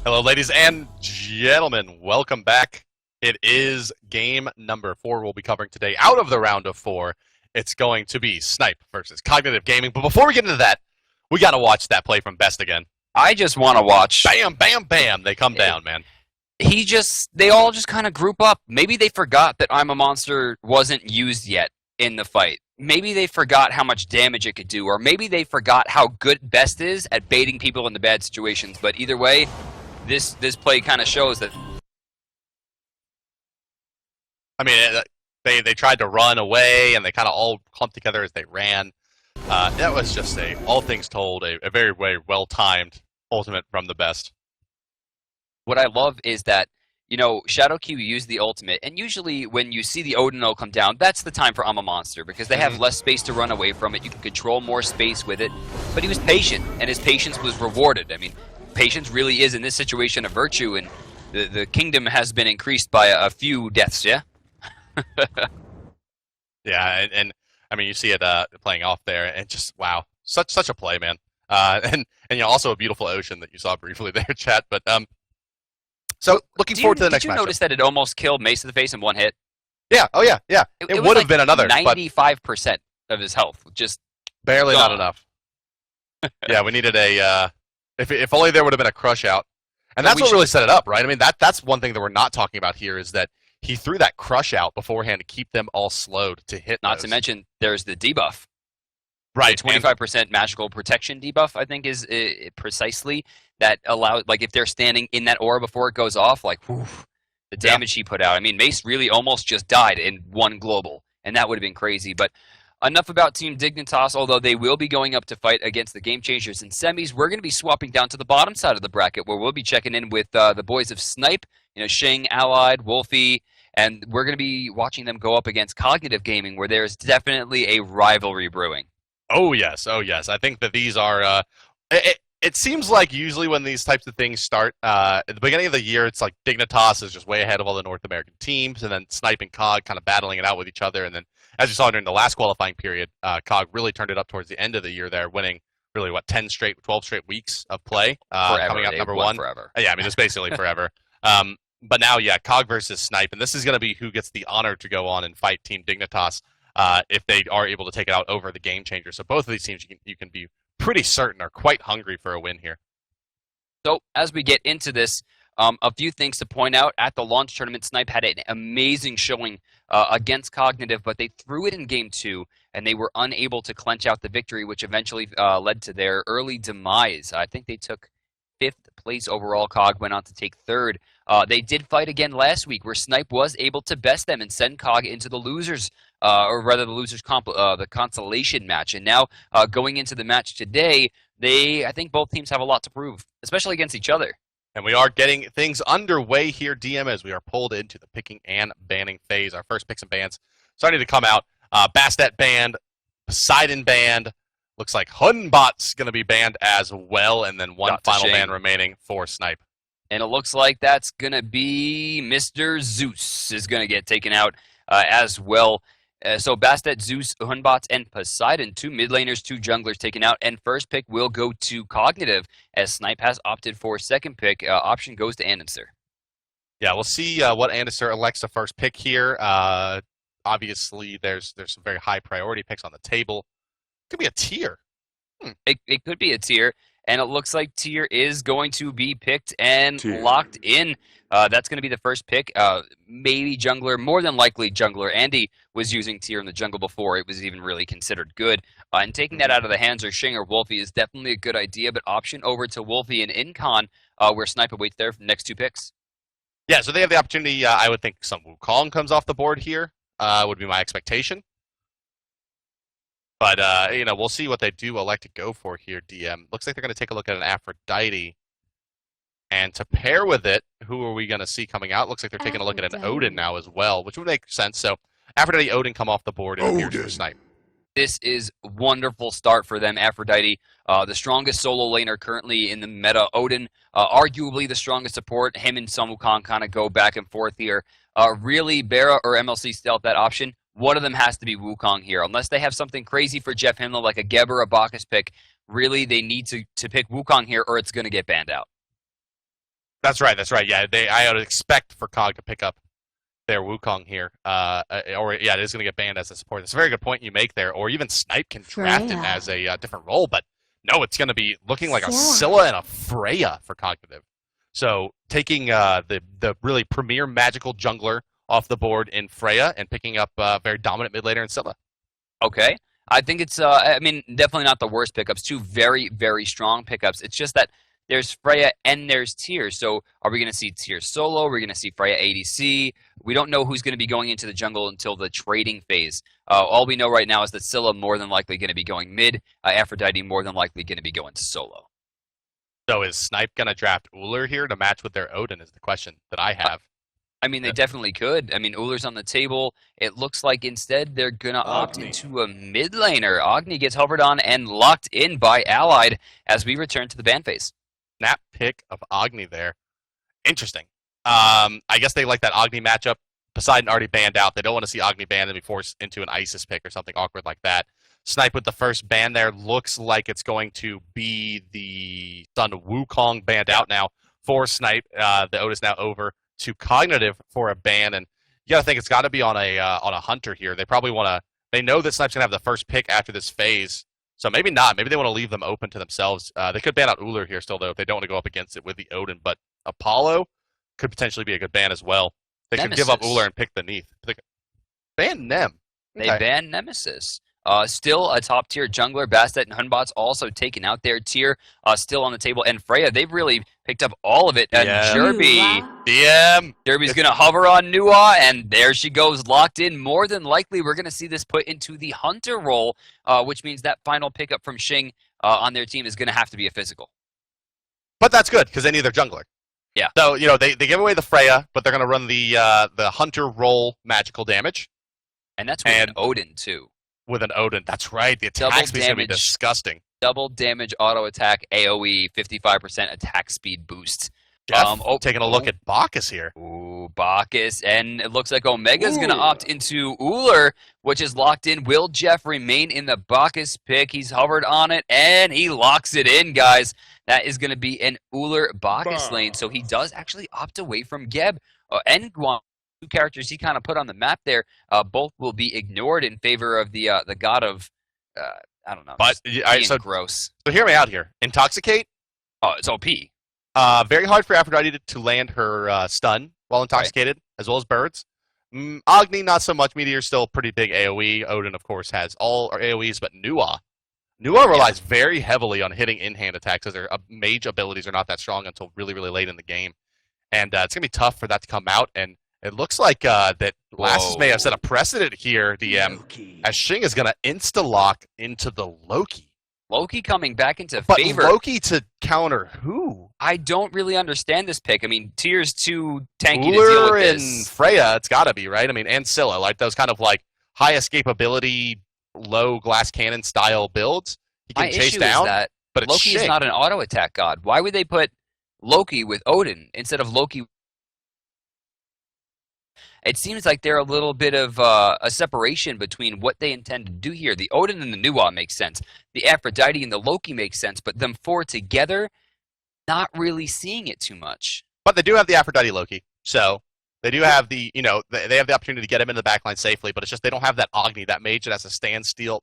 Hello, ladies and gentlemen. Welcome back. It is game number 4 we'll be covering today. Out of the round of 4, it's going to be Snipe versus Cognitive Gaming. But before we get into that, we got to watch that play from Best again. I just want to watch. Bam, bam, bam. They come down, man. They all just kind of group up. Maybe they forgot that I'm a Monster wasn't used yet in the fight. Maybe they forgot how much damage it could do, or maybe they forgot how good Best is at baiting people into bad situations. But either way, this play kind of shows that. I mean, they tried to run away, and they kind of all clumped together as they ran. That was just all things told, a very, very well-timed ultimate from the Best. What I love is that, you know, Shadow Q used the ultimate, and usually when you see the Odin come down, that's the time for I'm a Monster, because they have less space to run away from it. You can control more space with it. But he was patient, and his patience was rewarded. I mean, patience really is, in this situation, a virtue, and the kingdom has been increased by a few deaths, yeah? Yeah, and I mean, you see it playing off there, and just, wow, such a play, man. And you know, also a beautiful ocean that you saw briefly there, chat, but so looking forward to the next match. Did you notice that it almost killed Mace to the face in one hit? Yeah, oh yeah. It would have been another. 95% of his health, just barely gone. Not enough. Yeah, we needed a. If only there would have been a crush out, and that's what really set it up, right? I mean, that's one thing that we're not talking about here is that he threw that crush out beforehand to keep them all slowed to hit. Not to mention, there's the debuff. Right, 25% magical protection debuff, I think, is precisely that allows, like, if they're standing in that aura before it goes off, like, whew, the damage he put out. I mean, Mace really almost just died in one global, and that would have been crazy. But enough about Team Dignitas, although they will be going up to fight against the Game Changers in semis. We're going to be swapping down to the bottom side of the bracket, where we'll be checking in with the boys of Snipe, you know, Shing, Allied, Wolfie, and we're going to be watching them go up against Cognitive Gaming, where there's definitely a rivalry brewing. Oh yes. I think that these are. It seems like usually when these types of things start at the beginning of the year, it's like Dignitas is just way ahead of all the North American teams, and then Snipe and Cog kind of battling it out with each other. And then, as you saw during the last qualifying period, Cog really turned it up towards the end of the year there, winning really 12 straight weeks of play, coming out number 1. Forever. Yeah, I mean it's basically forever. But now, yeah, Cog versus Snipe, and this is going to be who gets the honor to go on and fight Team Dignitas. If they are able to take it out over the Game Changer. So both of these teams you can be pretty certain are quite hungry for a win here. So as we get into this, a few things to point out. At the launch tournament, Snipe had an amazing showing against Cognitive, but they threw it in Game 2, and they were unable to clench out the victory, which eventually led to their early demise. I think they took 5th place overall. Cog went on to take 3rd. They did fight again last week, where Snipe was able to best them and send Cog into the losers, or rather the losers the consolation match. And now going into the match today, I think both teams have a lot to prove, especially against each other. And we are getting things underway here, DM, as we are pulled into the picking and banning phase. Our first picks and bans starting to come out. Bastet banned, Poseidon banned. Looks like Hunbot's going to be banned as well, and then one final ban remaining for Snipe. And it looks like that's going to be Mr. Zeus is going to get taken out as well. So Bastet, Zeus, Hunbots, and Poseidon, 2 mid laners, 2 junglers taken out. And first pick will go to Cognitive, as Snipe has opted for second pick. Option goes to Anderser. Yeah, we'll see what Anderser elects to first pick here. Obviously, there's some very high priority picks on the table. Could be a tier. It could be a tier. And it looks like tier is going to be picked and locked in. That's going to be the first pick. Maybe jungler, more than likely jungler. Andy was using tier in the jungle before it was even really considered good. And taking that out of the hands of Shing or Wolfie is definitely a good idea, but option over to Wolfie and Incon, where Snipe awaits their next 2 picks. Yeah, so they have the opportunity. I would think some Wukong comes off the board here, would be my expectation. But, you know, we'll see what they do elect to go for here, DM. Looks like they're going to take a look at an Aphrodite. And to pair with it, who are we going to see coming out? Looks like they're taking a look at an Odin now as well, which would make sense. So Aphrodite, Odin come off the board and appears for Snipe. This is a wonderful start for them. Aphrodite, the strongest solo laner currently in the meta. Odin, arguably the strongest support. Him and Sun Wukong kind of go back and forth here. Really, Bara or MLC stealth that option. One of them has to be Wukong here. Unless they have something crazy for Jeff Himmler, like a Geb or a Bacchus pick, really they need to pick Wukong here or it's going to get banned out. That's right. That's right. Yeah, I would expect for Cog to pick up their Wukong here. Or yeah, it is going to get banned as a support. It's a very good point you make there. Or even Snipe can draft it as a different role, but no, it's going to be looking like a Scylla and a Freya for Cognitive. So taking the really premier magical jungler off the board in Freya and picking up very dominant mid laner in Scylla. Okay. I think it's, I mean, definitely not the worst pickups. Two very, very strong pickups. It's just that there's Freya and there's Tyr. So are we going to see Tyr solo? Are we going to see Freya ADC? We don't know who's going to be going into the jungle until the trading phase. All we know right now is that Scylla more than likely going to be going mid. Aphrodite more than likely going to be going to solo. So is Snipe going to draft Ullr here to match with their Odin is the question that I have. I mean, they definitely could. I mean, Ullr's on the table. It looks like instead they're going to opt into a mid laner. Agni gets hovered on and locked in by Allied as we return to the ban phase. Snap pick of Agni there. Interesting. I guess they like that Agni matchup. Poseidon already banned out. They don't want to see Agni banned and be forced into an Isis pick or something awkward like that. Snipe with the first ban there. Looks like it's going to be the Sun Wukong banned out now for Snipe. The Otis now over to Cognitive for a ban, and you got to think it's got to be on a hunter here. They probably want to. They know that Snipe's gonna have the first pick after this phase, so maybe not. Maybe they want to leave them open to themselves. They could ban out Ullr here still though if they don't want to go up against it with the Odin, but Apollo could potentially be a good ban as well. They Nemesis. could give up Ullr and pick the Neath. Ban Nem. They ban Nemesis. Still a top tier jungler. Bastet and Hunbot's also taken out their tier. Still on the table. And Freya, they've really picked up all of it. And Jerby. DM. Jerby's going to hover on Nua, and there she goes, locked in. More than likely, we're going to see this put into the Hunter role, which means that final pickup from Xing on their team is going to have to be a physical. But that's good, because they need their jungler. Yeah. So, you know, they give away the Freya, but they're going to run the Hunter role magical damage. And that's with an Odin, too. With an Odin. That's right. The attack speed is going to be disgusting. Double damage auto attack AoE, 55% attack speed boost. Jeff, taking a look at Bacchus here. Ooh, Bacchus. And it looks like Omega's going to opt into Ullr, which is locked in. Will Jeff remain in the Bacchus pick? He's hovered on it, and he locks it in, guys. That is going to be an Ullr Bacchus lane. So he does actually opt away from Geb and Guam. Two characters he kind of put on the map there. Both will be ignored in favor of the god of, I don't know. But so gross. So hear me out here. Intoxicate. Oh, it's OP. Very hard for Aphrodite to land her stun while intoxicated, as well as birds. Agni, not so much. Meteor still pretty big AoE. Odin, of course, has all AoEs, but Nua relies very heavily on hitting in-hand attacks, as their mage abilities are not that strong until really, really late in the game. And it's going to be tough for that to come out, and it looks like that Lasses may have set a precedent here, DM, as Xing is going to insta-lock into the Loki. Loki coming back into But favor. Loki to counter who? I don't really understand this pick. I mean, Tyr's too tanky to deal Ullr with and this. Freya, it's got to be, right? I mean, and Scylla, like those kind of like high escapability, low glass cannon style builds. He can My chase issue down, is that but it's Loki is Xing. not an auto attack god. Why would they put Loki with Odin instead of Loki? It seems like they're a little bit of a separation between what they intend to do here. The Odin and the Nua makes sense. The Aphrodite and the Loki makes sense, but them four together, not really seeing it too much. But they do have the Aphrodite Loki, so they do have the, you know, they have the opportunity to get him into the backline safely, but it's just they don't have that Agni, that mage that has to stand still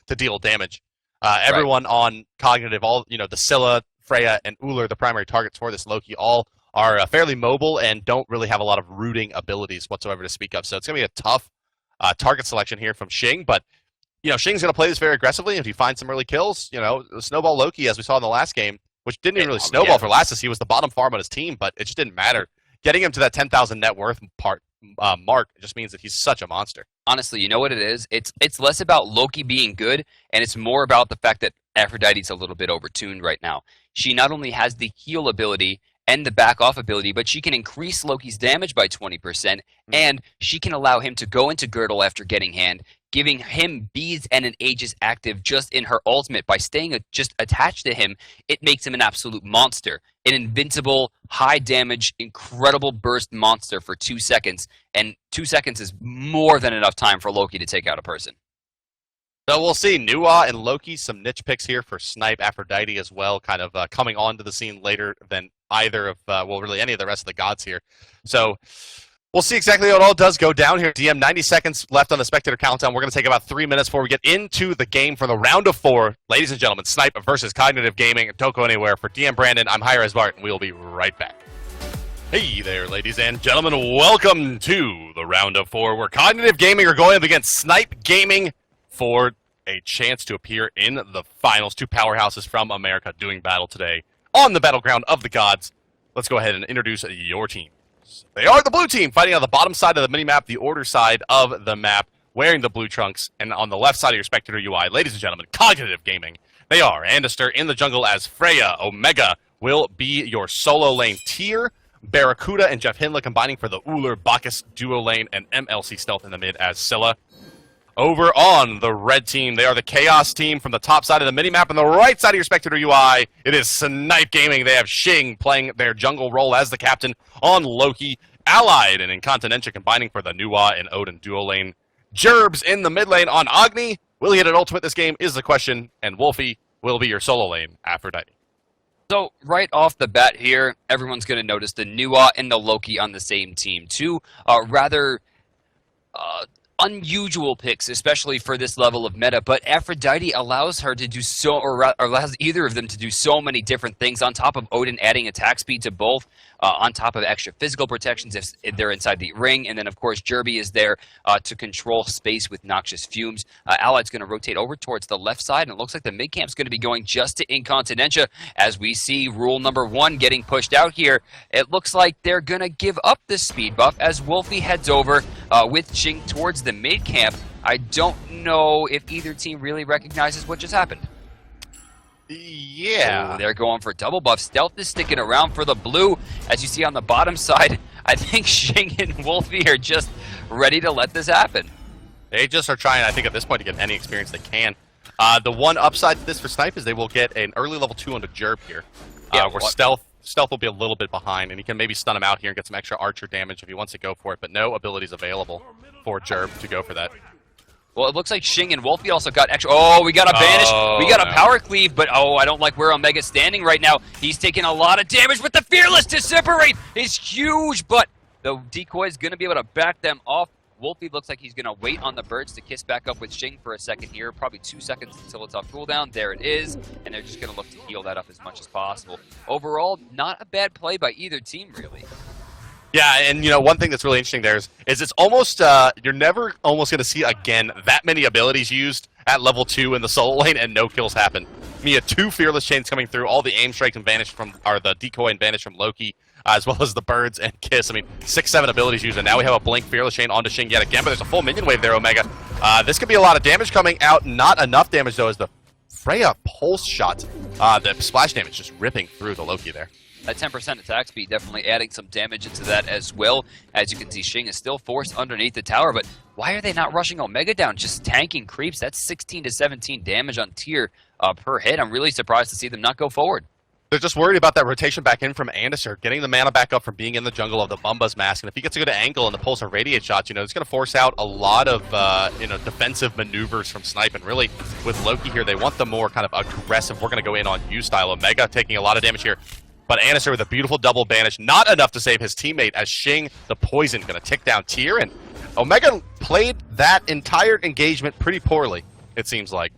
to deal damage. Everyone on Cognitive, all, you know, the Scylla, Freya, and Ullr, the primary targets for this Loki, all are fairly mobile and don't really have a lot of rooting abilities whatsoever to speak of. So it's going to be a tough target selection here from Xing, but, you know, Xing's going to play this very aggressively. If he finds some early kills, you know, Snowball Loki, as we saw in the last game, which didn't even really snowball for Lassus, he was the bottom farm on his team, but it just didn't matter. Getting him to that 10,000 net worth mark just means that he's such a monster. Honestly, you know what it is? It's less about Loki being good, and it's more about the fact that Aphrodite's a little bit overtuned right now. She not only has the heal ability and the back off ability, but she can increase Loki's damage by 20%, and she can allow him to go into Girdle after getting hand, giving him beads and an Aegis active just in her ultimate. By staying just attached to him, it makes him an absolute monster. An invincible, high damage, incredible burst monster for 2 seconds, and 2 seconds is more than enough time for Loki to take out a person. So we'll see Nuwa and Loki, some niche picks here for Snipe, Aphrodite as well, kind of coming onto the scene later than either of, well, really any of the rest of the gods here. So we'll see exactly how it all does go down here. DM, 90 seconds left on the spectator countdown. We're going to take about 3 minutes before we get into the game for the round of 4. Ladies and gentlemen, Snipe versus Cognitive Gaming. Don't go anywhere. For DM Brandon, I'm hi-rez Bart, and we'll be right back. Hey there, ladies and gentlemen. Welcome to the round of 4, where Cognitive Gaming are going up against Snipe Gaming for a chance to appear in the finals. Two powerhouses from America doing battle today on the battleground of the gods. Let's go ahead and introduce your teams. They are the blue team, fighting on the bottom side of the mini-map, the order side of the map, wearing the blue trunks, and on the left side of your spectator UI, ladies and gentlemen, Cognitive Gaming. They are Andister in the jungle as Freya. Omega will be your solo lane tier. Barracuda and Jeff Hindla combining for the Uller Bacchus duo lane, and MLC Stealth in the mid as Scylla. Over on the red team, they are the Chaos team from the top side of the minimap. On the right side of your spectator UI, it is Snipe Gaming. They have Xing playing their jungle role as the captain on Loki. Allied and Incontinentia combining for the Nuwa and Odin duo lane. Gerbs in the mid lane on Agni. Will he hit an ultimate this game is the question. And Wolfie will be your solo lane, Aphrodite. So, right off the bat here, everyone's going to notice the Nuwa and the Loki on the same team. Two rather unusual picks, especially for this level of meta, but Aphrodite allows her to do or allows either of them to do so many different things, on top of Odin adding attack speed to both, on top of extra physical protections if they're inside the ring, and then of course Jerby is there to control space with Noxious Fumes. Allied's going to rotate over towards the left side, and it looks like the mid camp's going to be going just to Incontinentia, as we see rule number 1 getting pushed out here. It looks like they're going to give up the speed buff as Wolfie heads over with Xing towards the mid camp. I don't know if either team really recognizes what just happened. Yeah. Oh, they're going for double buff. Stealth is sticking around for the blue. As you see on the bottom side, I think Xing and Wolfie are just ready to let this happen. They just are trying, I think, at this point to get any experience they can. The one upside to this for Snipe is they will get an early level 2 on the Jerb here. Where Stealth will be a little bit behind, and he can maybe stun him out here and get some extra archer damage if he wants to go for it, but no abilities available for Jerb to go for that. Well, it looks like Xing and Wolfie also got extra. Oh, we got a banish. We got a power cleave, but I don't like where Omega's standing right now. He's taking a lot of damage, but the Fearless to separate is huge, but the decoy is going to be able to back them off. Wolfie looks like he's going to wait on the birds to kiss back up with Xing for a second here. Probably 2 seconds until it's off cooldown. There it is, and they're just going to look to heal that up as much as possible. Overall, not a bad play by either team, really. Yeah, and you know, one thing that's really interesting there is it's almost, you're never almost going to see again that many abilities used at level 2 in the solo lane and no kills happen. I mean, you had 2 Fearless Chains coming through, all the aim strikes and vanish from, or the decoy and vanish from Loki, as well as the birds and kiss. I mean, 6-7 abilities used, and now we have a blink Fearless Chain onto Xing yet again, but there's a full minion wave there, Omega. This could be a lot of damage coming out, not enough damage though, as the Freya pulse shot, the splash damage just ripping through the Loki there. That 10% attack speed definitely adding some damage into that as well. As you can see, Xing is still forced underneath the tower, but why are they not rushing Omega down? Just tanking creeps. That's 16 to 17 damage on tier per hit. I'm really surprised to see them not go forward. They're just worried about that rotation back in from Andister, getting the mana back up from being in the jungle of the Bumba's Mask, and if he gets a good angle and the pulse of radiate shots, you know, it's going to force out a lot of, you know, defensive maneuvers from Snipe, and really, with Loki here, they want the more kind of aggressive, we're going to go in on you style. Omega taking a lot of damage here. But Andister with a beautiful double banish, not enough to save his teammate, as Xing, the poison, going to tick down tier, and Omega played that entire engagement pretty poorly, it seems like.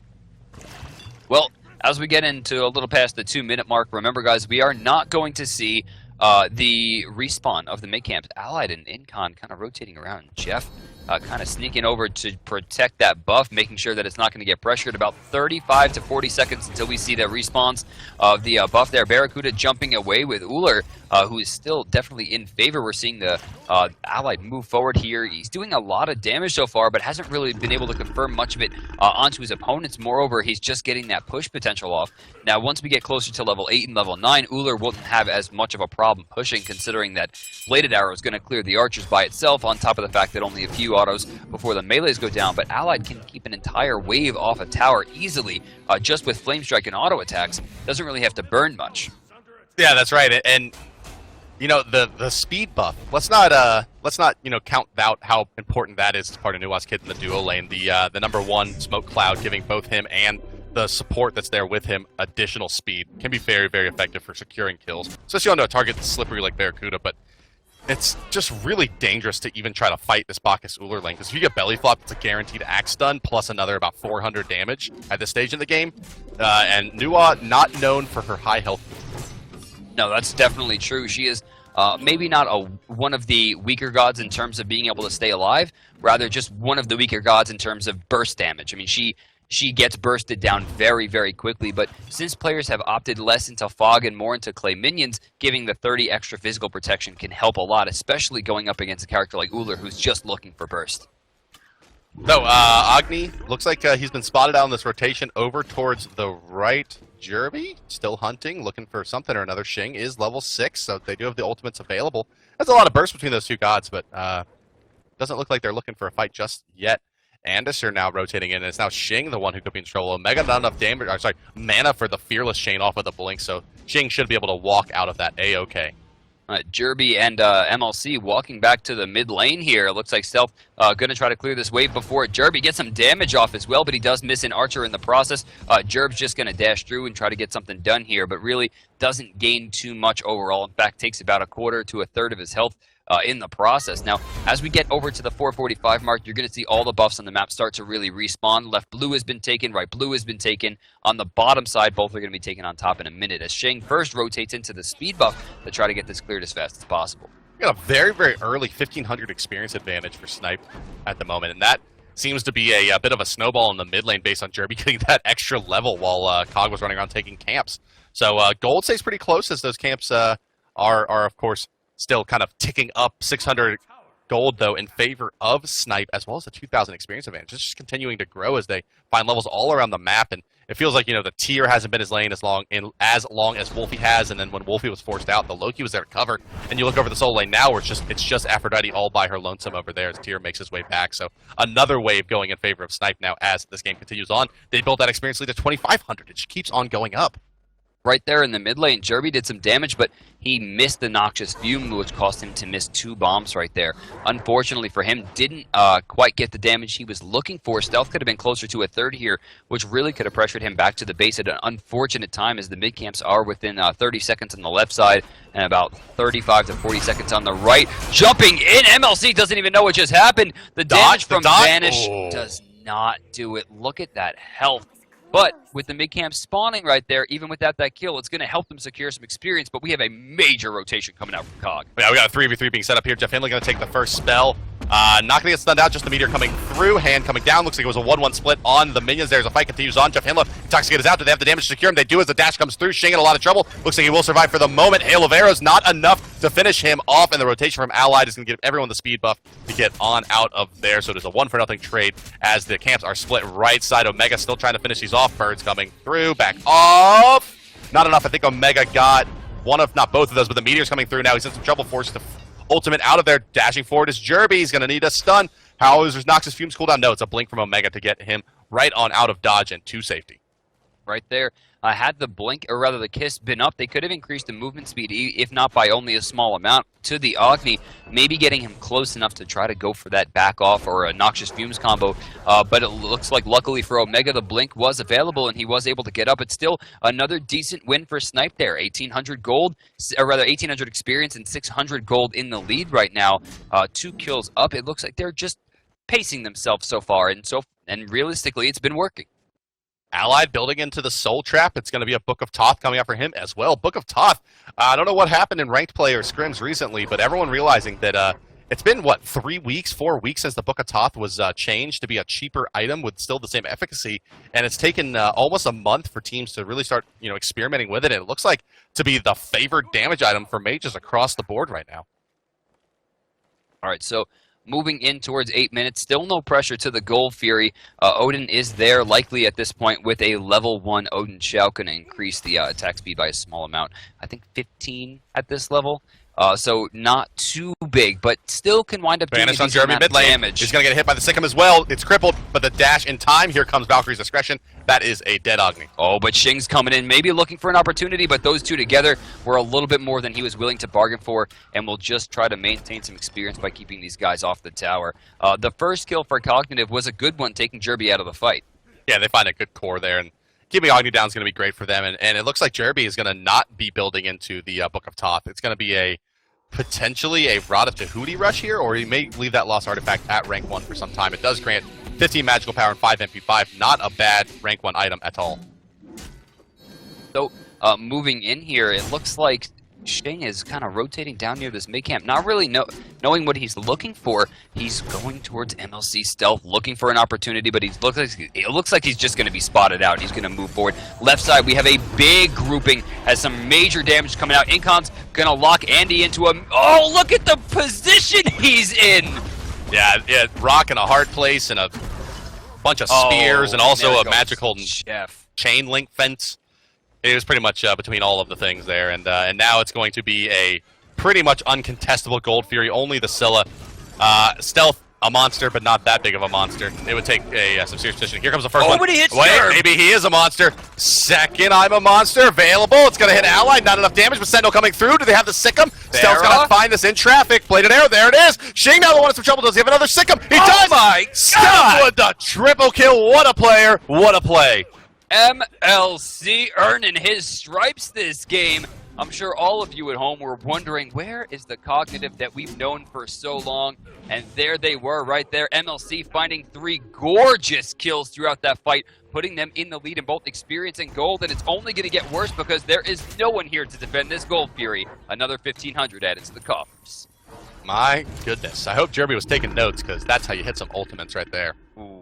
Well, as we get into a little past the 2-minute mark, remember guys, we are not going to see the respawn of the mid camps. Allied and Incon kind of rotating around. Jeff kind of sneaking over to protect that buff, making sure that it's not going to get pressured. About 35 to 40 seconds until we see the respawns of the buff there. Barracuda jumping away with Uller, who is still definitely in favor. We're seeing the Allied move forward here. He's doing a lot of damage so far, but hasn't really been able to confirm much of it onto his opponents. Moreover, he's just getting that push potential off. Now, once we get closer to level 8 and level 9, Uller won't have as much of a problem pushing, considering that Bladed Arrow is going to clear the archers by itself, on top of the fact that only a few autos before the melees go down, but Allied can keep an entire wave off a tower easily, just with Flame Strike and auto attacks. Doesn't really have to burn much. Yeah, that's right, and You know, the speed buff. Let's not count out how important that is as part of Nuwa's kit in the duo lane. The number one smoke cloud, giving both him and the support that's there with him additional speed, can be very, very effective for securing kills, especially on a target that's slippery like Barracuda. But it's just really dangerous to even try to fight this Bacchus Uller lane, because if you get belly flop, it's a guaranteed axe stun plus another about 400 damage at this stage in the game. And Nuwa, not known for her high health. No, that's definitely true. She is maybe not one of the weaker gods in terms of being able to stay alive, rather just one of the weaker gods in terms of burst damage. I mean, she gets bursted down very, very quickly, but since players have opted less into Fog and more into Clay minions, giving the 30 extra physical protection can help a lot, especially going up against a character like Uller who's just looking for burst. So, Agni, looks like he's been spotted out on this rotation over towards the right. Jerby, still hunting, looking for something or another. Xing is level 6, so they do have the ultimates available. There's a lot of burst between those two gods, but doesn't look like they're looking for a fight just yet. Andis are now rotating in, and it's now Xing the one who could be in trouble. Omega not enough damage, or sorry, mana for the Fearless chain off of the blink, so Xing should be able to walk out of that A-okay. Jerby and MLC walking back to the mid lane here. It looks like Stealth going to try to clear this wave before Jerby gets some damage off as well, but he does miss an Archer in the process. Jerb's just going to dash through and try to get something done here, but really doesn't gain too much overall. In fact, takes about a quarter to a third of his health in the process. Now, as we get over to the 445 mark, you're going to see all the buffs on the map start to really respawn. Left blue has been taken, right blue has been taken. On the bottom side, both are going to be taken on top in a minute, as Xing first rotates into the speed buff to try to get this cleared as fast as possible. We got a very, very early 1500 experience advantage for Snipe at the moment, and that seems to be a bit of a snowball in the mid lane based on Jerby getting that extra level while Cog was running around taking camps. So gold stays pretty close, as those camps are of course still kind of ticking up. 600 gold, though, in favor of Snipe, as well as the 2,000 experience advantage. It's just continuing to grow as they find levels all around the map, and it feels like, the tier hasn't been his lane as long as Wolfie has, and then when Wolfie was forced out, the Loki was there to cover, and you look over the solo lane now where it's just Aphrodite all by her lonesome over there as tier makes his way back. So another wave going in favor of Snipe now as this game continues on. They built that experience lead to 2,500. It just keeps on going up. Right there in the mid lane, Jerby did some damage, but he missed the Noxious Fume, which caused him to miss 2 bombs right there. Unfortunately for him, didn't quite get the damage he was looking for. Stealth could have been closer to a third here, which really could have pressured him back to the base at an unfortunate time, as the mid camps are within 30 seconds on the left side and about 35 to 40 seconds on the right. Jumping in, MLC doesn't even know what just happened. The damage from Vanish does not do it. Look at that health. But with the mid-camp spawning right there, even without that kill, it's going to help them secure some experience, but we have a major rotation coming out from Cog. Yeah, we got a 3v3 being set up here. Jeff Hindley going to take the first spell. Not going to get stunned out, just the meteor coming through. Hand coming down. Looks like it was a 1-1 split on the minions. There's a fight continues on. Jeff Hindley, Intoxicate is out. Do they have the damage to secure him? They do as the dash comes through. Xing in a lot of trouble. Looks like he will survive for the moment. Hail of Arrows, not enough to finish him off, and the rotation from Allied is going to give everyone the speed buff to get on out of there. So it is a 1-for-0 trade as the camps are split right side. Omega still trying to finish these off. Birds coming through. Back off. Not enough. I think Omega got one of, not both of those, but the meteor's coming through now. He's in some trouble. Forces the ultimate out of there. Dashing forward is Jerby. He's going to need a stun. How is Noxus Fumes cooldown? No, it's a blink from Omega to get him right on out of dodge and to safety. Right there. Had the blink, or rather the kiss, been up, they could have increased the movement speed, if not by only a small amount, to the Agni, maybe getting him close enough to try to go for that back off or a Noxious Fumes combo. But it looks like, luckily for Omega, the blink was available and he was able to get up. It's still another decent win for Snipe there. 1,800 gold, or rather 1,800 experience and 600 gold in the lead right now. 2 kills up. It looks like they're just pacing themselves so far, and realistically, it's been working. Allied building into the Soul Trap. It's going to be a Book of Thoth coming up for him as well. Book of Thoth. I don't know what happened in ranked play or scrims recently, but everyone realizing that it's been, 4 weeks since the Book of Thoth was changed to be a cheaper item with still the same efficacy, and it's taken almost a month for teams to really start, experimenting with it. And it looks like to be the favored damage item for mages across the board right now. All right, so moving in towards 8 minutes, still no pressure to the Gold Fury. Odin is there, likely at this point, with a level 1 Odin Shout, going to increase the attack speed by a small amount. I think 15 at this level. So not too big, but still can wind up doing Vanish a on decent Jeremy amount of mid lane. damage. He's going to get hit by the Sikkim as well. It's crippled, but the dash in time. Here comes Valkyrie's Discretion. That is a dead Agni. Oh, but Shing's coming in, maybe looking for an opportunity, but those two together were a little bit more than he was willing to bargain for, and will just try to maintain some experience by keeping these guys off the tower. The first kill for Cognitive was a good one, taking Jerby out of the fight. Yeah, they find a good core there, and keeping Agni down is going to be great for them. And it looks like Jerby is going to not be building into the Book of Thoth. It's going to be potentially a Rada Tahuti rush here, or he may leave that Lost Artifact at rank 1 for some time. It does grant 15 magical power and 5 MP5. Not a bad rank 1 item at all. So, moving in here, it looks like Shing is kind of rotating down near this mid camp, not really knowing what he's looking for. He's going towards MLC Stealth, looking for an opportunity, but it looks like he's just going to be spotted out. He's going to move forward. Left side, we have a big grouping, has some major damage coming out. Incon's going to lock Andy into a... Oh, look at the position he's in! Yeah, rock in a hard place and a bunch of spears and also a magical chain link fence. It was pretty much between all of the things there, and now it's going to be a pretty much uncontestable Gold Fury. Only the Scylla. Stealth, a monster, but not that big of a monster. It would take some serious positioning. Here comes the first one. Oh, but he hits Wait, Nerve. maybe he is a monster. Second, I'm a monster. Available. It's going to hit Allied. Not enough damage, but Sentinel coming through. Do they have the Sikkim? Stealth's going to find this in traffic. Bladed arrow. There it is. Shing now the one in some trouble. Does he have another Sikkim? He does. Oh my Stealth God! with the triple kill. What a player. What a play. MLC earning his stripes this game. I'm sure all of you at home were wondering, where is the Cognitive that we've known for so long? And there they were right there. MLC finding 3 gorgeous kills throughout that fight, putting them in the lead in both experience and gold. And it's only going to get worse because there is no one here to defend this Gold Fury. Another 1,500 added to the coffers. My goodness. I hope Jerby was taking notes, because that's how you hit some ultimates right there. Ooh.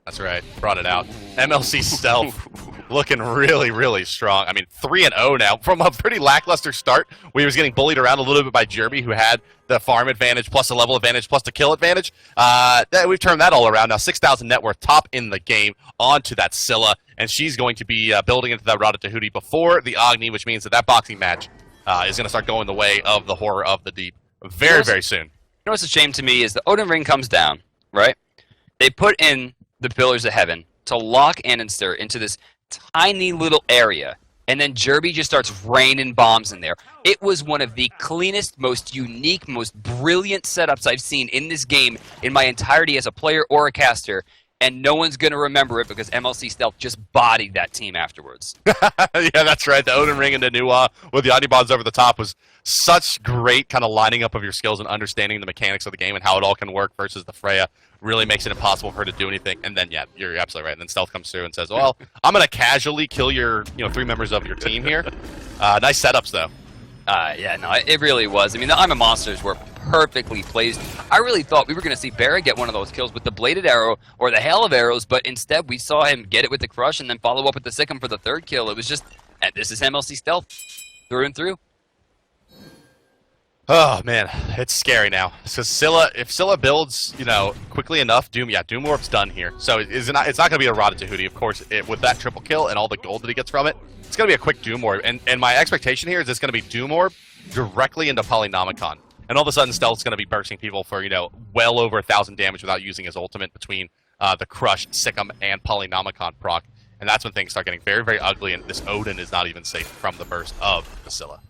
That's right. Brought it out. MLC Stealth looking really, really strong. I mean, 3-0 now from a pretty lackluster start. We was getting bullied around a little bit by Jerby, who had the farm advantage, plus the level advantage, plus the kill advantage. We've turned that all around. Now 6,000 net worth, top in the game, onto that Scylla. And she's going to be building into that Rada Tahuti before the Agni, which means that boxing match is going to start going the way of the Horror of the Deep very, very soon. You know what's a shame to me is the Odin Ring comes down, right? They put in the Pillars of Heaven to lock Annister into this tiny little area, and then Jerby just starts raining bombs in there. It was one of the cleanest, most unique, most brilliant setups I've seen in this game in my entirety as a player or a caster, and no one's going to remember it because MLC Stealth just bodied that team afterwards. Yeah, that's right. The Odin Ring into Nuwa with the Omnibons over the top was such great kind of lining up of your skills and understanding the mechanics of the game and how it all can work versus the Freya. Really makes it impossible for her to do anything. And then, yeah, you're absolutely right. And then Stealth comes through and says, well, I'm going to casually kill your 3 members of your team here. Nice setups, though. Yeah, no, it really was. I mean, the I'm a Monsters were perfectly placed. I really thought we were going to see Barra get one of those kills with the bladed arrow or the hail of arrows, but instead we saw him get it with the crush and then follow up with the Sikkim for the 3rd kill. It was just, this is MLC Stealth through and through. Oh man, it's scary now. So if Scylla builds, quickly enough, Doom Warp's done here. So it's not going to be a Rada Tahuti, of course. With that triple kill and all the gold that he gets from it, it's going to be a quick Doom Warp. And my expectation here is it's going to be Doom Warp directly into Polynomicon. And all of a sudden, Stealth's going to be bursting people for well over 1,000 damage without using his ultimate between the Crush, Sikkim, and Polynomicon proc. And that's when things start getting very, very ugly. And this Odin is not even safe from the burst of the Scylla.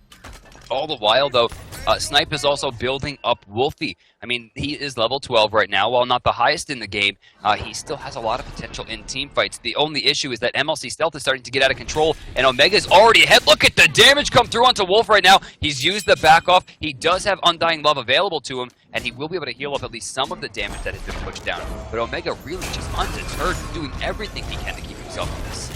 All the while, though, Snipe is also building up Wolfie. I mean, he is level 12 right now. While not the highest in the game, he still has a lot of potential in team fights. The only issue is that MLC Stealth is starting to get out of control, and Omega's already ahead. Look at the damage come through onto Wolf right now. He's used the back off. He does have Undying Love available to him, and he will be able to heal up at least some of the damage that has been pushed down. But Omega really just undeterred, doing everything he can to keep himself in this.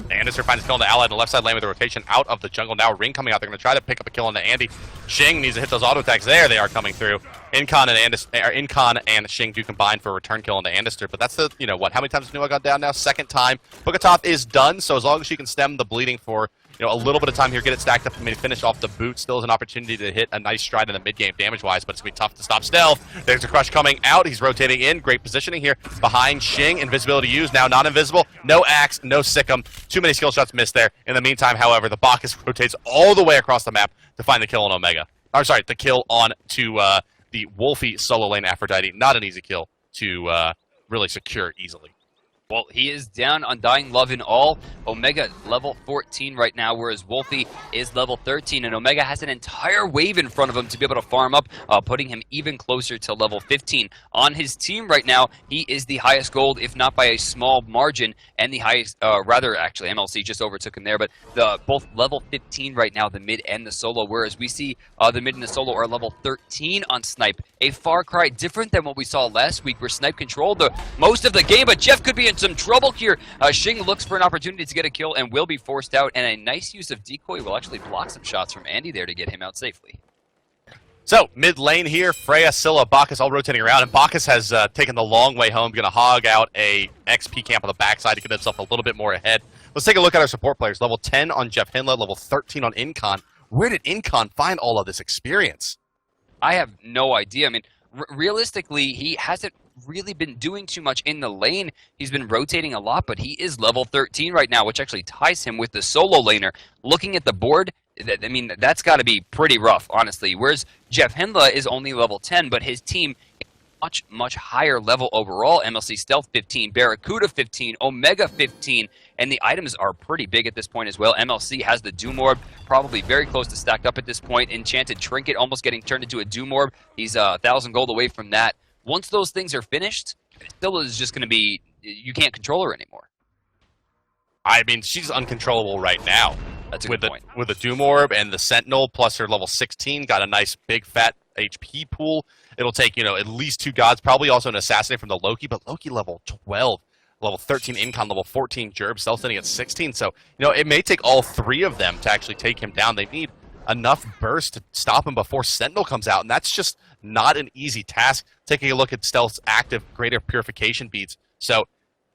Andister finds a kill on the ally on the left side lane with the rotation out of the jungle. Now Ring coming out. They're going to try to pick up a kill on the Andy. Shing needs to hit those auto attacks. There they are coming through. Incon and Shing do combine for a return kill on the Andister. But that's the, how many times has Nuwa gone down now? 2nd time. Book of Thoth is done, so as long as she can stem the bleeding for a little bit of time here, get it stacked up and maybe finish off the boot. Still is an opportunity to hit a nice stride in the mid-game damage-wise, but it's going to be tough to stop Stealth. There's a Crush coming out. He's rotating in. Great positioning here behind Shing. Invisibility used. Now not invisible. No Axe, no Sikkim. Too many skill shots missed there. In the meantime, however, the Bacchus rotates all the way across the map to find the kill on Omega. the kill on to the Wolfie solo lane Aphrodite. Not an easy kill to really secure easily. Well, he is down Undying Love in all. Omega level 14 right now, whereas Wolfie is level 13, and Omega has an entire wave in front of him to be able to farm up, putting him even closer to level 15. On his team right now, he is the highest gold, if not by a small margin, and the highest, actually, MLC just overtook him there, but both level 15 right now, the mid and the solo, whereas we see the mid and the solo are level 13 on Snipe. A far cry different than what we saw last week, where Snipe controlled most of the game, but Jeff could be in some trouble here. Xing looks for an opportunity to get a kill and will be forced out, and a nice use of decoy will actually block some shots from Andy there to get him out safely. So, mid lane here, Freya, Scylla, Bacchus all rotating around, and Bacchus has taken the long way home, going to hog out a XP camp on the backside to get himself a little bit more ahead. Let's take a look at our support players. Level 10 on Jeff Hinla, level 13 on Incon. Where did Incon find all of this experience? I have no idea. I mean, realistically, he hasn't really been doing too much in the lane. He's been rotating a lot, but he is level 13 right now, which actually ties him with the solo laner. Looking at the board, I mean, that's got to be pretty rough, honestly. Whereas Jeff Hinla is only level 10, but his team is much, much higher level overall. MLC Stealth 15, Barracuda 15, Omega 15, and the items are pretty big at this point as well. MLC has the Doom Orb, probably very close to stacked up at this point. Enchanted Trinket almost getting turned into a Doom Orb. He's 1,000 gold away from that. Once those things are finished, Scylla is just going to be, you can't control her anymore. I mean, she's uncontrollable right now. That's a good point. With the Doom Orb and the Sentinel, plus her level 16, got a nice big fat HP pool. It'll take, at least 2 gods, probably also an Assassinate from the Loki, but Loki level 12, level 13 Incon, level 14 Jerb, Stealth sitting at 16. So, it may take all 3 of them to actually take him down. They need enough burst to stop him before Sentinel comes out, and that's just not an easy task. Taking a look at Stealth's active Greater Purification beads. So,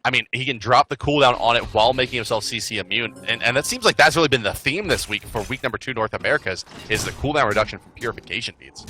I mean, he can drop the cooldown on it while making himself CC immune. And that seems like that's really been the theme this week for week number 2 North America is the cooldown reduction from Purification beads.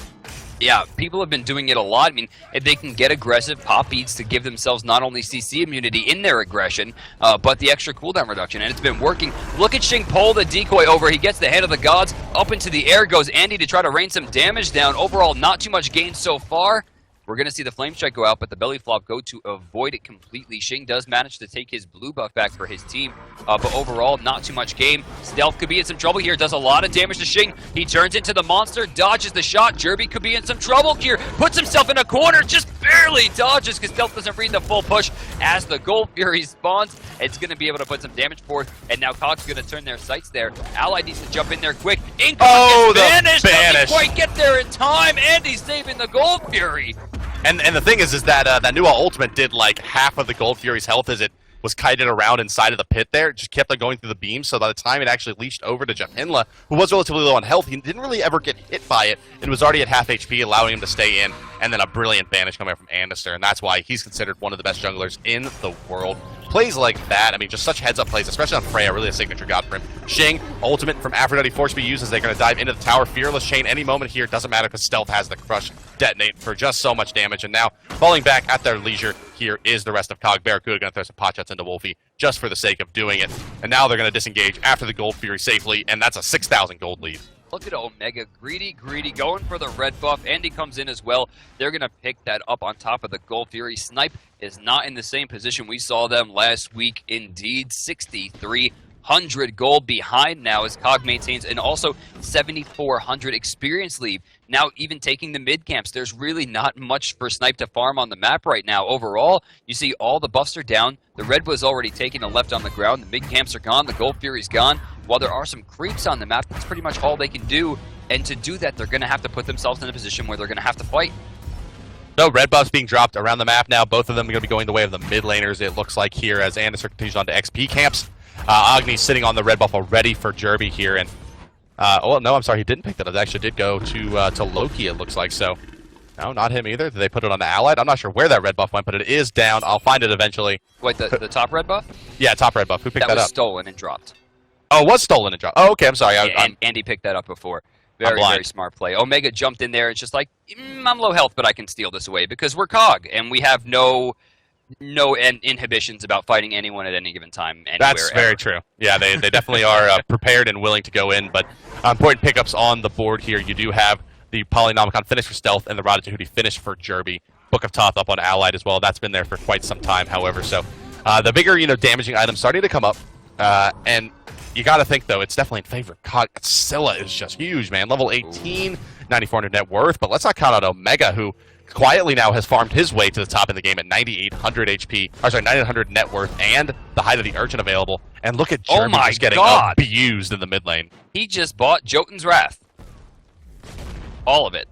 Yeah, people have been doing it a lot. I mean, if they can get aggressive pop beads to give themselves not only CC immunity in their aggression, but the extra cooldown reduction, and it's been working. Look at Xing pull the decoy over. He gets the hand of the gods. Up into the air goes Andy to try to rain some damage down. Overall, not too much gain so far. We're going to see the Flame Strike go out, but the Belly Flop go to avoid it completely. Xing does manage to take his blue buff back for his team, but overall, not too much game. Stealth could be in some trouble here, does a lot of damage to Xing. He turns into the monster, dodges the shot. Jerby could be in some trouble here, puts himself in a corner, just barely dodges because Stealth doesn't read the full push. As the Gold Fury spawns, it's going to be able to put some damage forth, and now Cog's going to turn their sights there. Ally needs to jump in there quick. Incon gets banished! Doesn't quite get there in time. Andy's saving the Gold Fury. And the thing is that that new ultimate did like half of the Gold Fury's health as it was kited around inside of the pit there. It just kept on going through the beam, so by the time it actually leached over to Jeff Hinla, who was relatively low on health, he didn't really ever get hit by it. It was already at half HP, allowing him to stay in, and then a brilliant banish coming from Andister, and that's why he's considered one of the best junglers in the world. Plays like that, I mean, just such heads-up plays, especially on Freya, really a signature god for him. Xing, ultimate from Aphrodite, force to be used as they're going to dive into the tower. Fearless Chain any moment here, doesn't matter because Stealth has the Crush detonate for just so much damage, and now falling back at their leisure here is the rest of Cog. Barracuda going to throw some pot shots into Wolfie just for the sake of doing it, and now they're going to disengage after the Gold Fury safely, and that's a 6,000 gold lead. Look at Omega, greedy, going for the red buff. Andy comes in as well. They're going to pick that up on top of the Gold Fury. Snipe is not in the same position we saw them last week. Indeed, 6,300 gold behind now as Cog maintains, and also 7,400 experience lead. Now, even taking the mid camps, there's really not much for Snipe to farm on the map right now. Overall, you see all the buffs are down. The red was already taken and left on the ground. The mid camps are gone. The Gold Fury's gone. While there are some creeps on the map, that's pretty much all they can do. And to do that, they're going to have to put themselves in a position where they're going to have to fight. So red buffs being dropped around the map now. Both of them are going to be going the way of the mid laners, it looks like here, as Anderson continues on to XP camps. Agni's sitting on the red buff already for Jerby here. And oh, no, I'm sorry, he didn't pick that up. It actually did go to Loki, it looks like. So, no, not him either. Did they put it on the Allied? I'm not sure where that red buff went, but it is down. I'll find it eventually. Wait, the top red buff? Yeah, top red buff. Who picked that up? That was stolen and dropped. Oh, it was stolen and dropped. Oh, okay, I'm sorry. Andy picked that up before. Very smart play. Omega jumped in there. It's just like, I'm low health, but I can steal this away because we're Cog, and we have no inhibitions about fighting anyone at any given time. That's very true. Yeah, they definitely are prepared and willing to go in, but important pickups on the board here. You do have the Polynomicon finish for Stealth, and the Ratatouille finish for Jerby. Book of Thoth up on Allied as well. That's been there for quite some time, however. So the bigger, damaging items starting to come up. And you got to think, though, it's definitely in favor of Cog. Scylla is just huge, man. Level 18, 9,400 net worth. But let's not count out Omega, who quietly now has farmed his way to the top in the game at 9,800 HP. Or sorry, 9,800 net worth and the height of the Urchin available. And look at Jeremy just getting abused in the mid lane. He just bought Jotun's Wrath. All of it.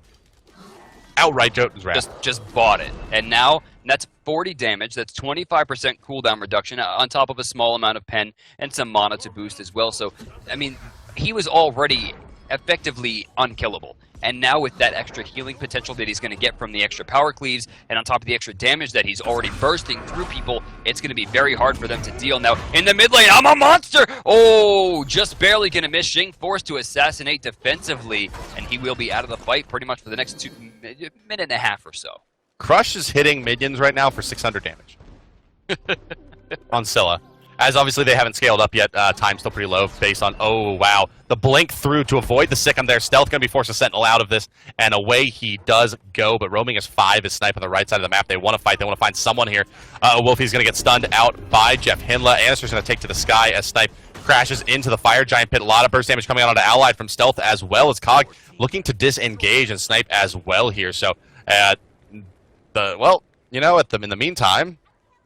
Outright Jotun's Wrath. Just bought it. And now that's 40 damage. That's 25% cooldown reduction on top of a small amount of pen and some mana to boost as well. So, I mean, he was already effectively unkillable. And now with that extra healing potential that he's going to get from the extra power cleaves, and on top of the extra damage that he's already bursting through people, it's going to be very hard for them to deal. Now, in the mid lane, I'm a monster! Oh, just barely going to miss. Xing forced to assassinate defensively, and he will be out of the fight pretty much for the next minute and a half or so. Crush is hitting minions right now for 600 damage on Scylla. As obviously they haven't scaled up yet, time's still pretty low based on, oh wow, the blink through to avoid the Sikkim there. Stealth going to be forced to Sentinel out of this, and away he does go, but roaming is 5 is Snipe on the right side of the map. They want to fight, they want to find someone here. Wolfie's going to get stunned out by Jeff Hinla. Anister's going to take to the sky as Snipe crashes into the Fire Giant pit. A lot of burst damage coming out onto Allied from Stealth as well as Cog looking to disengage and Snipe as well here. So, in the meantime,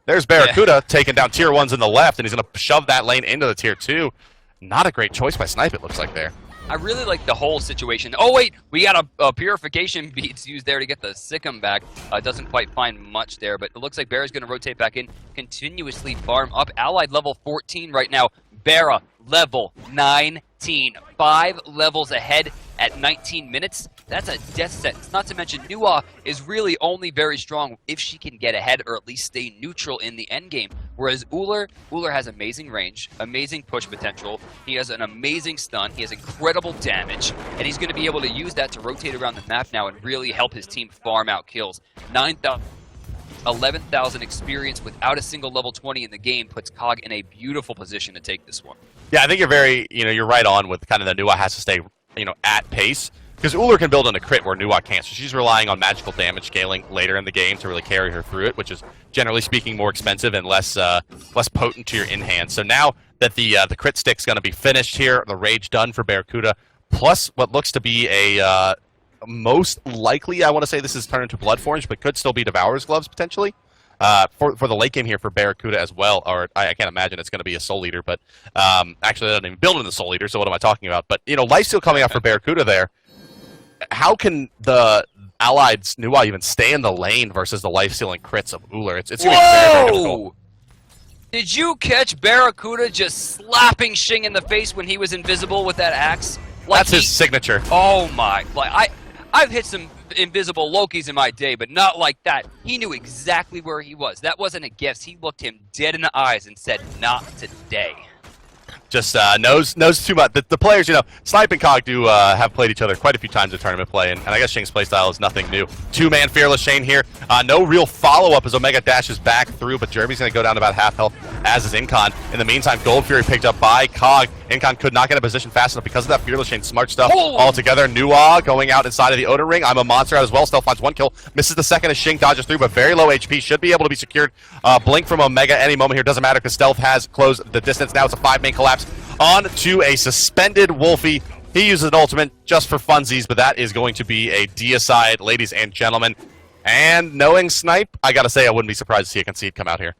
there's Barracuda taking down tier 1s in the left, and he's going to shove that lane into the tier 2. Not a great choice by Snipe, it looks like there. I really like the whole situation. Oh, wait, we got a Purification Beads used there to get the Sikkim back. Doesn't quite find much there, but it looks like Barra's going to rotate back in, continuously farm up. Allied level 14 right now. Barra level 19. 5 levels ahead at 19 minutes. That's a death sentence. Not to mention, Nuwa is really only very strong if she can get ahead or at least stay neutral in the endgame. Whereas Ullr has amazing range, amazing push potential. He has an amazing stun. He has incredible damage. And he's going to be able to use that to rotate around the map now and really help his team farm out kills. 9,000, 11,000 experience without a single level 20 in the game puts Cog in a beautiful position to take this one. Yeah, I think you're right on with kind of the Nuwa has to stay, at pace. Because Ullr can build on a crit where Nuwa can't, so she's relying on magical damage scaling later in the game to really carry her through it, which is generally speaking more expensive and less potent to your in-hand. So now that the crit stick's going to be finished here, the rage done for Barracuda, plus what looks to be a most likely, I want to say this is turned into Bloodforge, but could still be Devourer's Gloves potentially for the late game here for Barracuda as well. Or I can't imagine it's going to be a Soul Eater, but actually they don't even build in the Soul Eater, so what am I talking about? But Lifesteal coming out for Barracuda there. How can the Allied's Nuwa even stay in the lane versus the life-stealing crits of Ullr? It's going to be very, very difficult. Did you catch Barracuda just slapping Xing in the face when he was invisible with that axe? That's his signature. Oh my! I've hit some invisible Lokis in my day, but not like that. He knew exactly where he was. That wasn't a guess. He looked him dead in the eyes and said, "Not today." Just knows too much. The players, Snipe and Cog do have played each other quite a few times in tournament play, and I guess Xing's playstyle is nothing new. 2-man Fearless Shane here. No real follow-up as Omega dashes back through, but Jeremy's going to go down to about half health, as is Incon. In the meantime, Gold Fury picked up by Cog. Incon could not get a position fast enough because of that Fearless Shane. Smart stuff all together. Nuwa going out inside of the Odin Ring. I'm a monster out as well. Still finds 1 kill. Misses the second as Xing dodges through, but very low HP. Should be able to be secured. Blink from Omega any moment here. Doesn't matter because Stealth has closed the distance. Now it's a 5-man collapse on to a suspended Wolfie. He uses an ultimate just for funsies, but that is going to be a deicide, ladies and gentlemen. And knowing Snipe, I gotta say I wouldn't be surprised to see a concede come out here.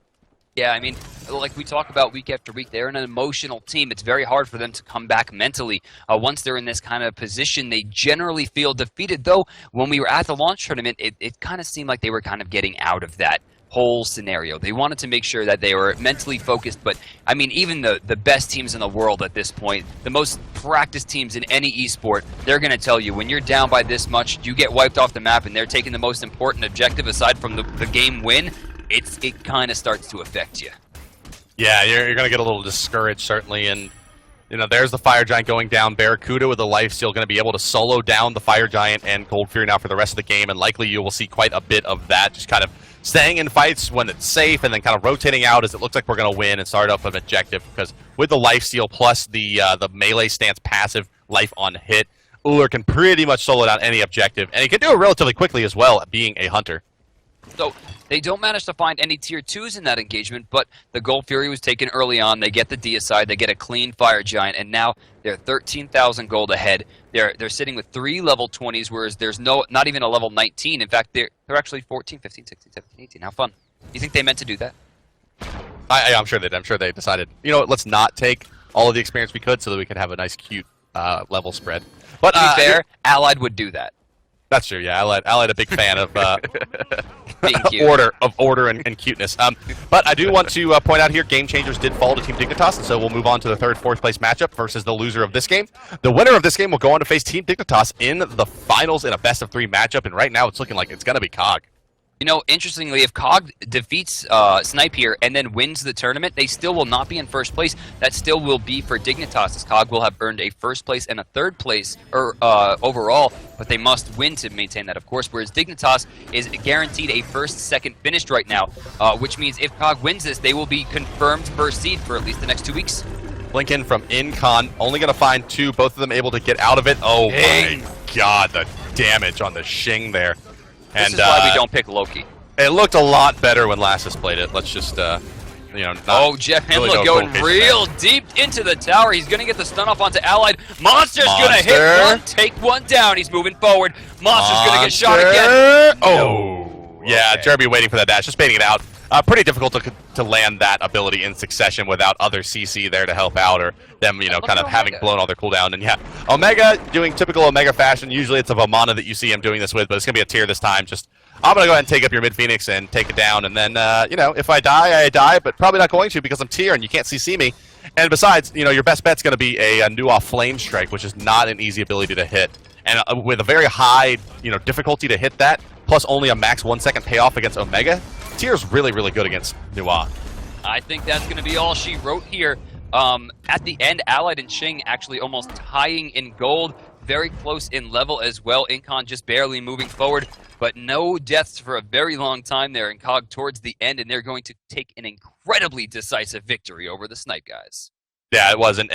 Yeah, I mean, like we talk about week after week, they're an emotional team. It's very hard for them to come back mentally. Once they're in this kind of position, they generally feel defeated. Though, when we were at the launch tournament, it kind of seemed like they were kind of getting out of that whole scenario. They wanted to make sure that they were mentally focused, but I mean, even the best teams in the world at this point, the most practiced teams in any esport, they're going to tell you when you're down by this much, you get wiped off the map and they're taking the most important objective aside from the game win, it kind of starts to affect you. Yeah, you're going to get a little discouraged, certainly, and there's the Fire Giant going down. Barracuda with the lifesteal going to be able to solo down the Fire Giant and Gold Fury now for the rest of the game, and likely you will see quite a bit of that, just kind of staying in fights when it's safe and then kind of rotating out as it looks like we're going to win and start off an objective, because with the lifesteal plus the melee stance passive life on hit, Uller can pretty much solo down any objective, and he can do it relatively quickly as well, being a hunter. So they don't manage to find any tier 2s in that engagement, but the Gold Fury was taken early on. They get the deicide, they get a clean Fire Giant, and now they're 13,000 gold ahead. They're sitting with 3 level 20s, whereas there's not even a level 19. In fact, they're actually 14, 15, 16, 17, 18. How fun. You think they meant to do that? I'm sure they did. I'm sure they decided, you know what, let's not take all of the experience we could so that we could have a nice, cute level spread. But to be fair, Allied would do that. That's true, yeah. Allied a big fan of being cute. order and cuteness. But I do want to point out here, Game Changers did fall to Team Dignitas, and so we'll move on to the third, fourth place matchup versus the loser of this game. The winner of this game will go on to face Team Dignitas in the finals in a best-of-3 matchup, and right now it's looking like it's going to be Cog. You know, interestingly, if Cog defeats Snipe here and then wins the tournament, they still will not be in first place. That still will be for Dignitas, as Cog will have earned a first place and a third place overall, but they must win to maintain that, of course, whereas Dignitas is guaranteed a first, second finished right now, which means if Cog wins this, they will be confirmed first seed for at least the next 2 weeks. Lincoln from Incon, only going to find 2, both of them able to get out of it. Oh my god, the damage on the Shing there. This is why we don't pick Loki. It looked a lot better when Lassus played it. Let's just, not Jeff really Himla going real deep into the tower. He's going to get the stun off onto Allied. Monster's going to hit one, take one down. He's moving forward. Monster's going to get shot again. Oh, yeah, Jeremy waiting for that dash, just baiting it out. Pretty difficult to land that ability in succession without other CC there to help out, or them, kind of having blown all their cooldown. And yeah, Omega doing typical Omega fashion. Usually it's a Vamana that you see him doing this with, but it's going to be a tier this time. Just, I'm going to go ahead and take up your mid-Phoenix and take it down. And then, if I die, I die, but probably not going to because I'm tier and you can't CC me. And besides, your best bet's going to be a Nuwa Flame Strike, which is not an easy ability to hit. And with a very high, difficulty to hit that, plus only a max 1 second payoff against Omega, tier's really, really good against Nuwa. I think that's going to be all she wrote here. At the end, Allied and Shing actually almost tying in gold, very close in level as well. Incon just barely moving forward, but no deaths for a very long time there in Cog towards the end, and they're going to take an incredibly decisive victory over the Snipe guys. Yeah, it was, and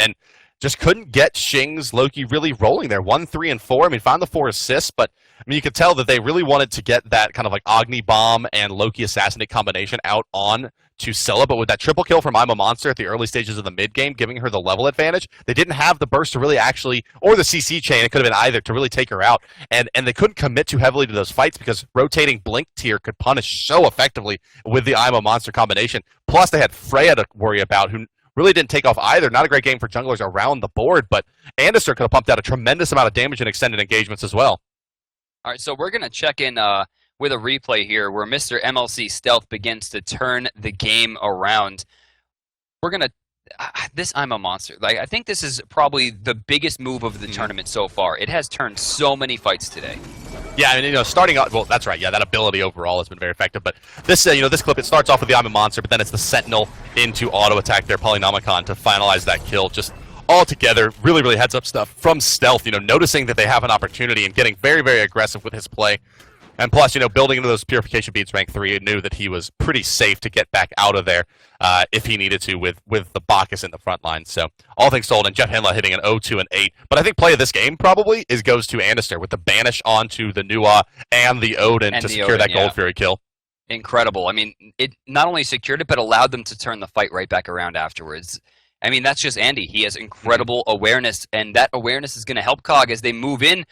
just couldn't get Shing's Loki really rolling there. 1, 3, and 4. I mean, found the 4 assists, but you could tell that they really wanted to get that kind of like Agni Bomb and Loki Assassinate combination out on to Scylla, but with that triple kill from I'm a Monster at the early stages of the mid game, giving her the level advantage, they didn't have the burst to really actually, or the CC chain, it could have been either, to really take her out, and they couldn't commit too heavily to those fights because rotating Blink tier could punish so effectively with the I'm a Monster combination. Plus, they had Freya to worry about, who really didn't take off either. Not a great game for junglers around the board, but Anderson could have pumped out a tremendous amount of damage in extended engagements as well. All right, so we're going to check in with a replay here where Mr. MLC Stealth begins to turn the game around. We're going to... this I'm a Monster. I think this is probably the biggest move of the tournament so far. It has turned so many fights today. Yeah, I mean, starting off, well, that's right. Yeah, that ability overall has been very effective. But this, this clip, it starts off with the I'm a Monster, but then it's the Sentinel into auto attack there, Polynomicon, to finalize that kill. Just all together, really, really heads up stuff from Stealth. Noticing that they have an opportunity and getting very, very aggressive with his play. And plus, building into those Purification Beads rank 3, it knew that he was pretty safe to get back out of there if he needed to with the Bacchus in the front line. So, all things told, and Jeff Henla hitting an 0-2 and 8. But I think play of this game probably goes to Anister with the Banish onto the Nuwa and the Odin to secure that Gold Fury kill. Incredible. I mean, it not only secured it, but allowed them to turn the fight right back around afterwards. I mean, that's just Andy. He has incredible awareness, and that awareness is going to help Cog as they move in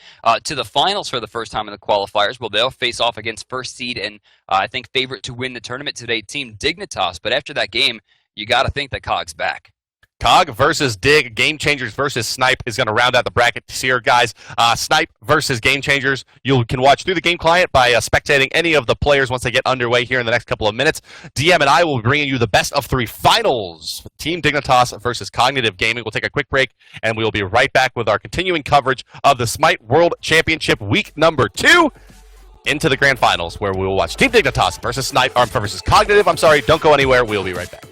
to the finals for the first time in the qualifiers. Well, they'll face off against first seed and I think favorite to win the tournament today, Team Dignitas. But after that game, you got to think that Cog's back. Cog versus Dig, Game Changers versus Snipe is going to round out the bracket here, guys. Snipe versus Game Changers. You can watch through the game client by spectating any of the players once they get underway here in the next couple of minutes. DM and I will be bringing you the best of 3 finals. Team Dignitas versus Cognitive Gaming. We'll take a quick break, and we will be right back with our continuing coverage of the Smite World Championship week number 2 into the grand finals, where we will watch Team Dignitas versus Snipe, versus Cognitive. I'm sorry, don't go anywhere. We'll be right back.